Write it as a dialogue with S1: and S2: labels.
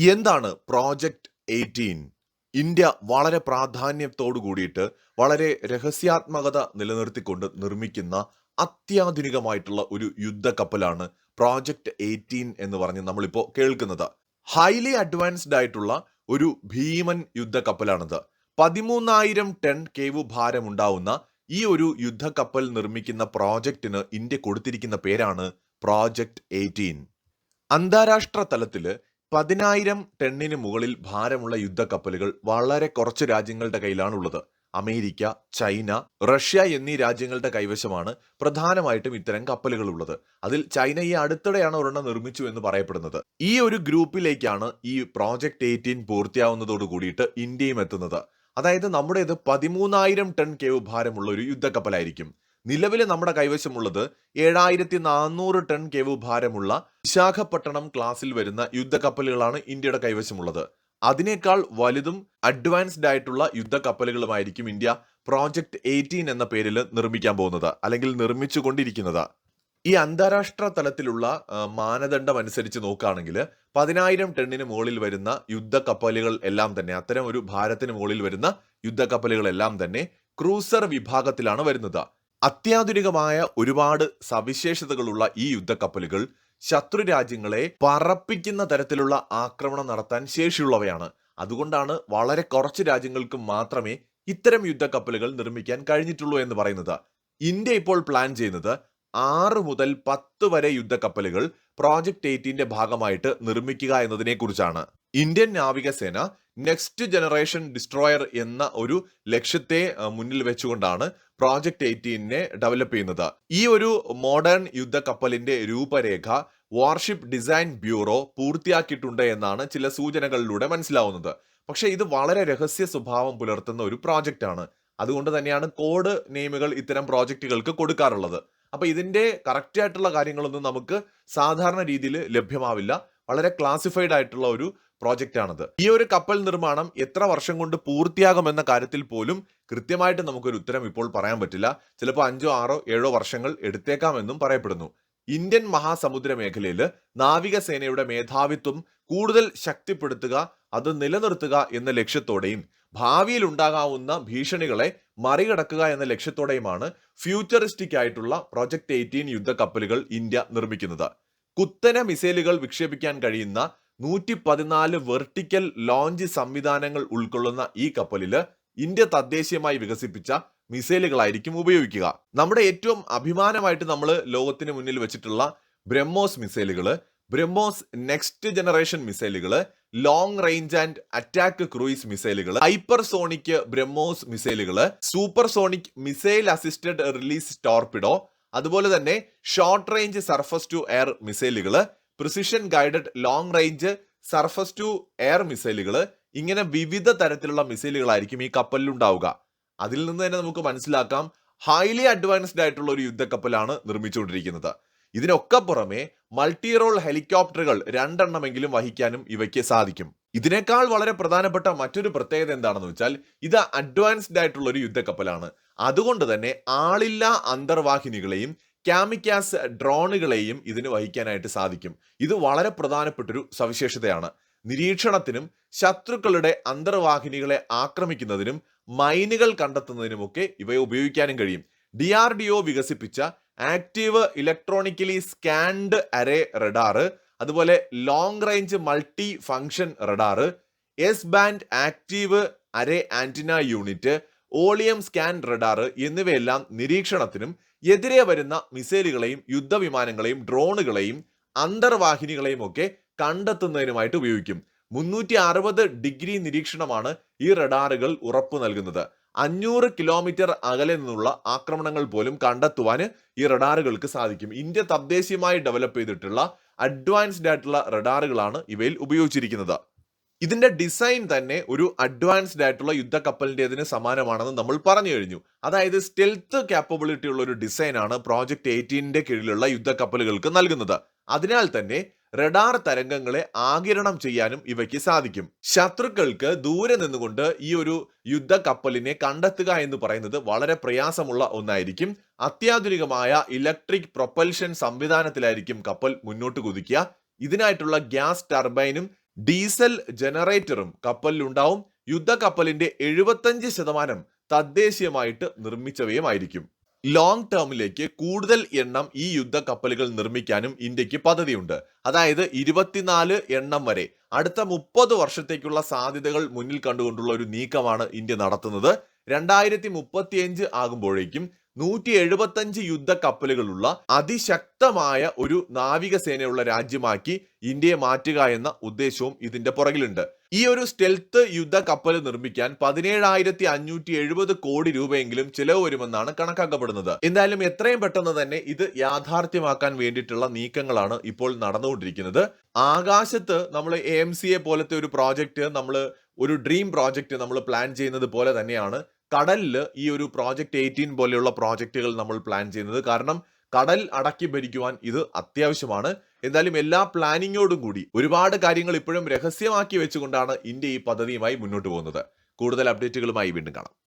S1: എന്താണ് project 18? India വളരെ പ്രാധാന്യത്തോടു കൂടിയിട്ട് വളരെ രഹസ്യാത്മകത നിലനിർത്തിക്കൊണ്ട് നിർമ്മിക്കുന്ന അത്യാധുനികമായിട്ടുള്ള ഒരു യുദ്ധക്കപ്പലാണ് പ്രോജക്റ്റ് 18 എന്ന് പറഞ്ഞ് നമ്മളിപ്പോൾ കേൾക്കുന്നത്. ഹൈലി അഡ്വാൻസ്ഡ് ആയിട്ടുള്ള ഒരു ഭീമൻ യുദ്ധക്കപ്പലാണിത്. 13,000 ടൺ കേവു ഭാരമുണ്ടാവുന്ന ഈ ഒരു യുദ്ധക്കപ്പൽ നിർമ്മിക്കുന്ന പ്രോജക്റ്റിന് ഇന്ത്യ കൊടുത്തിരിക്കുന്ന പേരാണ് പ്രോജക്റ്റ് 18. അന്താരാഷ്ട്ര തലത്തില് 10,000 ടണ്ണിന് മുകളിൽ ഭാരമുള്ള യുദ്ധക്കപ്പലുകൾ വളരെ കുറച്ച് രാജ്യങ്ങളുടെ കയ്യിലാണുള്ളത്. അമേരിക്ക, ചൈന, റഷ്യ എന്നീ രാജ്യങ്ങളുടെ കൈവശമാണ് പ്രധാനമായിട്ടും ഇത്തരം കപ്പലുകൾ ഉള്ളത്. അതിൽ ചൈന ഈ അടുത്തിടെയാണ് ഒരെണ്ണം നിർമ്മിച്ചു എന്ന് പറയപ്പെടുന്നത്. ഈ ഒരു ഗ്രൂപ്പിലേക്കാണ് ഈ പ്രോജക്റ്റ് 18 പൂർത്തിയാവുന്നതോട് കൂടിയിട്ട് ഇന്ത്യയും എത്തുന്നത്. അതായത് നമ്മുടേത് 13,000 ടൺ കേവ് ഭാരമുള്ള ഒരു യുദ്ധക്കപ്പലായിരിക്കും. നിലവിൽ നമ്മുടെ കൈവശമുള്ളത് 7,400 ടൺ കേവ് ഭാരമുള്ള വിശാഖപട്ടണം ക്ലാസ്സിൽ വരുന്ന യുദ്ധക്കപ്പലുകളാണ് ഇന്ത്യയുടെ കൈവശമുള്ളത്. അതിനേക്കാൾ വലുതും അഡ്വാൻസ്ഡ് ആയിട്ടുള്ള യുദ്ധക്കപ്പലുകളുമായിരിക്കും ഇന്ത്യ പ്രോജക്റ്റ് 18 എന്ന പേരിൽ നിർമ്മിക്കാൻ പോകുന്നത്, അല്ലെങ്കിൽ നിർമ്മിച്ചുകൊണ്ടിരിക്കുന്നത്. ഈ അന്താരാഷ്ട്ര തലത്തിലുള്ള മാനദണ്ഡം അനുസരിച്ച് നോക്കുകയാണെങ്കിൽ 10,000 ടണ്ണിന് മുകളിൽ വരുന്ന യുദ്ധക്കപ്പലുകൾ എല്ലാം തന്നെ, അത്തരം ഒരു ഭാരത്തിന് മുകളിൽ വരുന്ന യുദ്ധക്കപ്പലുകളെല്ലാം തന്നെ ക്രൂസർ വിഭാഗത്തിലാണ് വരുന്നത്. അത്യാധുനികമായ ഒരുപാട് സവിശേഷതകളുള്ള ഈ യുദ്ധക്കപ്പലുകൾ ശത്രു രാജ്യങ്ങളെ പറപ്പിക്കുന്ന തരത്തിലുള്ള ആക്രമണം നടത്താൻ ശേഷിയുള്ളവയാണ്. അതുകൊണ്ടാണ് വളരെ കുറച്ച് രാജ്യങ്ങൾക്ക് മാത്രമേ ഇത്തരം യുദ്ധക്കപ്പലുകൾ നിർമ്മിക്കാൻ കഴിഞ്ഞിട്ടുള്ളൂ എന്ന് പറയുന്നത്. ഇന്ത്യ ഇപ്പോൾ പ്ലാൻ ചെയ്യുന്നത് 6 മുതൽ 10 വരെ യുദ്ധക്കപ്പലുകൾ പ്രോജക്റ്റ് 18ന്റെ ഭാഗമായിട്ട് നിർമ്മിക്കുക എന്നതിനെ കുറിച്ചാണ്. ഇന്ത്യൻ നാവികസേന നെക്സ്റ്റ് ജനറേഷൻ ഡിസ്ട്രോയർ എന്ന ഒരു ലക്ഷ്യത്തെ മുന്നിൽ വെച്ചുകൊണ്ടാണ് പ്രോജക്റ്റ് 18നെ ഡെവലപ്പ് ചെയ്യുന്നത്. ഈ ഒരു മോഡേൺ യുദ്ധക്കപ്പലിന്റെ രൂപരേഖ വാർഷിപ്പ് ഡിസൈൻ ബ്യൂറോ പൂർത്തിയാക്കിയിട്ടുണ്ട് എന്നാണ് ചില സൂചനകളിലൂടെ മനസ്സിലാവുന്നത്. പക്ഷെ ഇത് വളരെ രഹസ്യ സ്വഭാവം പുലർത്തുന്ന ഒരു പ്രോജക്റ്റ് ആണ്. അതുകൊണ്ട് തന്നെയാണ് കോഡ് നെയിമുകൾ ഇത്തരം പ്രോജക്റ്റുകൾക്ക് കൊടുക്കാറുള്ളത്. അപ്പൊ ഇതിന്റെ കറക്റ്റ് ആയിട്ടുള്ള കാര്യങ്ങളൊന്നും നമുക്ക് സാധാരണ രീതിയിൽ ലഭ്യമാവില്ല. വളരെ ക്ലാസിഫൈഡ് ആയിട്ടുള്ള ഒരു പ്രോജക്റ്റ് ആണിത്. ഈ ഒരു കപ്പൽ നിർമ്മാണം എത്ര വർഷം കൊണ്ട് പൂർത്തിയാകുമെന്ന കാര്യത്തിൽ പോലും കൃത്യമായിട്ട് നമുക്കൊരു ഉത്തരം ഇപ്പോൾ പറയാൻ പറ്റില്ല. ചിലപ്പോൾ 5, 6, 7 വർഷങ്ങൾ എടുത്തേക്കാമെന്നും പറയപ്പെടുന്നു. ഇന്ത്യൻ മഹാസമുദ്ര മേഖലയിൽ നാവികസേനയുടെ മേധാവിത്വം കൂടുതൽ ശക്തിപ്പെടുത്തുക, അത് നിലനിർത്തുക എന്ന ലക്ഷ്യത്തോടെയും ഭാവിയിൽ ഉണ്ടാകാവുന്ന ഭീഷണികളെ മറികടക്കുക എന്ന ലക്ഷ്യത്തോടെയുമാണ് ഫ്യൂച്ചറിസ്റ്റിക് ആയിട്ടുള്ള പ്രോജക്റ്റ് 18 യുദ്ധക്കപ്പലുകൾ ഇന്ത്യ നിർമ്മിക്കുന്നത്. കുത്തന മിസൈലുകൾ വിക്ഷേപിക്കാൻ കഴിയുന്ന 114 വെർട്ടിക്കൽ ലോഞ്ച് സംവിധാനങ്ങൾ ഉൾക്കൊള്ളുന്ന ഈ കപ്പലില് ഇന്ത്യ തദ്ദേശീയമായി വികസിപ്പിച്ച മിസൈലുകളായിരിക്കും ഉപയോഗിക്കുക. നമ്മുടെ ഏറ്റവും അഭിമാനമായിട്ട് നമ്മൾ ലോകത്തിന് മുന്നിൽ വെച്ചിട്ടുള്ള ബ്രഹ്മോസ് മിസൈലുകള്, ബ്രഹ്മോസ് നെക്സ്റ്റ് ജനറേഷൻ മിസൈലുകള്, long range and attack cruise മിസൈലുകൾ, ഹൈപ്പർസോണിക് ബ്രഹ്മോസ് മിസൈലുകള്, supersonic missile assisted release torpedo, അതുപോലെ തന്നെ short range surface to air മിസൈലുകള്, precision guided long range surface to air മിസൈലുകള്, ഇങ്ങനെ വിവിധ തരത്തിലുള്ള മിസൈലുകളായിരിക്കും ഈ കപ്പലിൽ ഉണ്ടാവുക. അതിൽ നിന്ന് തന്നെ നമുക്ക് മനസ്സിലാക്കാം ഹൈലി അഡ്വാൻസ്ഡ് ആയിട്ടുള്ള ഒരു യുദ്ധക്കപ്പലാണ് നിർമ്മിച്ചുകൊണ്ടിരിക്കുന്നത്. ഇതിനൊക്കെ പുറമെ മൾട്ടി റോൾ ഹെലികോപ്റ്ററുകൾ 2 എണ്ണമെങ്കിലും വഹിക്കാനും ഇവയ്ക്ക് സാധിക്കും. ഇതിനേക്കാൾ വളരെ പ്രധാനപ്പെട്ട മറ്റൊരു പ്രത്യേകത എന്താണെന്ന് വെച്ചാൽ ഇത് അഡ്വാൻസ്ഡ് ആയിട്ടുള്ള ഒരു യുദ്ധക്കപ്പലാണ്. അതുകൊണ്ട് തന്നെ ആളില്ലാ അന്തർവാഹിനികളെയും കാമിക്കാസ് ഡ്രോണുകളെയും ഇതിന് വഹിക്കാനായിട്ട് സാധിക്കും. ഇത് വളരെ പ്രധാനപ്പെട്ടൊരു സവിശേഷതയാണ്. നിരീക്ഷണത്തിനും ശത്രുക്കളുടെ അന്തർവാഹിനികളെ ആക്രമിക്കുന്നതിനും മൈനുകൾ കണ്ടെത്തുന്നതിനുമൊക്കെ ഇവയെ ഉപയോഗിക്കാനും കഴിയും. DRDO വികസിപ്പിച്ച active electronically scanned array radar, അതുപോലെ long range multi function radar, S band active array antenna unit, ഓളിയം സ്കാൻ റഡാറ് എന്നിവയെല്ലാം നിരീക്ഷണത്തിനും എതിരെ വരുന്ന മിസൈലുകളെയും യുദ്ധവിമാനങ്ങളെയും ഡ്രോണുകളെയും അന്തർവാഹിനികളെയും ഒക്കെ കണ്ടെത്തുന്നതിനുമായിട്ട് ഉപയോഗിക്കും. 360 ഡിഗ്രി നിരീക്ഷണമാണ് ഈ റഡാറുകൾ ഉറപ്പു നൽകുന്നത്. 500 കിലോമീറ്റർ അകലെ നിന്നുള്ള ആക്രമണങ്ങൾ പോലും കണ്ടെത്തുവാൻ ഈ റഡാറുകൾക്ക് സാധിക്കും. ഇന്ത്യ തദ്ദേശീയമായി ഡെവലപ്പ് ചെയ്തിട്ടുള്ള അഡ്വാൻസ്ഡ് ആയിട്ടുള്ള റഡാറുകളാണ് ഇവയിൽ ഉപയോഗിച്ചിരിക്കുന്നത്. ഇതിന്റെ ഡിസൈൻ തന്നെ ഒരു അഡ്വാൻസ്ഡ് ആയിട്ടുള്ള യുദ്ധക്കപ്പലിൻ്റെതിന് സമാനമാണെന്ന് നമ്മൾ പറഞ്ഞു കഴിഞ്ഞു. അതായത് സ്റ്റെൽത്ത് കാപ്പബിലിറ്റി ഉള്ള ഒരു ഡിസൈനാണ് പ്രോജക്റ്റ് 18ന്റെ കീഴിലുള്ള യുദ്ധക്കപ്പലുകൾക്ക് നൽകുന്നത്. അതിനാൽ തന്നെ റഡാർ തരംഗങ്ങളെ ആഗിരണം ചെയ്യാനും ഇവയ്ക്ക് സാധിക്കും. ശത്രുക്കൾക്ക് ദൂരെ നിന്നുകൊണ്ട് ഈ ഒരു യുദ്ധക്കപ്പലിനെ കണ്ടെത്തുക എന്ന് പറയുന്നത് വളരെ പ്രയാസമുള്ള ഒന്നായിരിക്കും. അത്യാധുനികമായ ഇലക്ട്രിക് പ്രൊപ്പൽഷൻ സംവിധാനത്തിലായിരിക്കും കപ്പൽ മുന്നോട്ട് കുതിക്കുക. ഇതിനായിട്ടുള്ള ഗ്യാസ് ടർബൈനും ഡീസൽ ജനറേറ്ററും കപ്പലിലുണ്ടാവും. യുദ്ധക്കപ്പലിന്റെ 75% തദ്ദേശീയമായിട്ട് നിർമ്മിച്ചവയുമായിരിക്കും. ലോങ് ടേമിലേക്ക് കൂടുതൽ എണ്ണം ഈ യുദ്ധക്കപ്പലുകൾ നിർമ്മിക്കാനും ഇന്ത്യക്ക് പദ്ധതിയുണ്ട്. അതായത് 24 എണ്ണം വരെ അടുത്ത 30 വർഷത്തേക്കുള്ള സാധ്യതകൾ മുന്നിൽ കണ്ടുകൊണ്ടുള്ള ഒരു നീക്കമാണ് ഇന്ത്യ നടത്തുന്നത്. 2035 ആകുമ്പോഴേക്കും 175 യുദ്ധക്കപ്പലുകളുള്ള അതിശക്തമായ ഒരു നാവികസേനയുള്ള രാജ്യമാക്കി ഇന്ത്യയെ മാറ്റുക എന്ന ഉദ്ദേശവും ഇതിന്റെ പുറകിലുണ്ട്. ഈ ഒരു സ്റ്റെൽത്ത് യുദ്ധക്കപ്പൽ നിർമ്മിക്കാൻ 17,570 കോടി രൂപയെങ്കിലും ചിലവ് വരുമെന്നാണ് കണക്കാക്കപ്പെടുന്നത്. എന്തായാലും എത്രയും പെട്ടെന്ന് തന്നെ ഇത് യാഥാർത്ഥ്യമാക്കാൻ വേണ്ടിയിട്ടുള്ള നീക്കങ്ങളാണ് ഇപ്പോൾ നടന്നുകൊണ്ടിരിക്കുന്നത്. ആകാശത്ത് നമ്മൾ AMCA പോലത്തെ ഒരു പ്രോജക്റ്റ്, ഒരു ഡ്രീം പ്രോജക്റ്റ് നമ്മൾ പ്ലാൻ ചെയ്യുന്നത് പോലെ തന്നെയാണ് കടലിൽ ഈ ഒരു പ്രോജക്റ്റ് 18 പോലെയുള്ള പ്രോജക്റ്റുകൾ നമ്മൾ പ്ലാൻ ചെയ്യുന്നത്. കാരണം കടൽ അടക്കി ഭരിക്കുവാൻ ഇത് അത്യാവശ്യമാണ്. എന്തായാലും എല്ലാ പ്ലാനിങ്ങോടും കൂടി ഒരുപാട് കാര്യങ്ങൾ ഇപ്പോഴും രഹസ്യമാക്കി വെച്ചുകൊണ്ടാണ് ഇന്ത്യ ഈ പദ്ധതിയുമായി മുന്നോട്ട് പോകുന്നത്. കൂടുതൽ അപ്ഡേറ്റുകളുമായി വീണ്ടും കാണാം.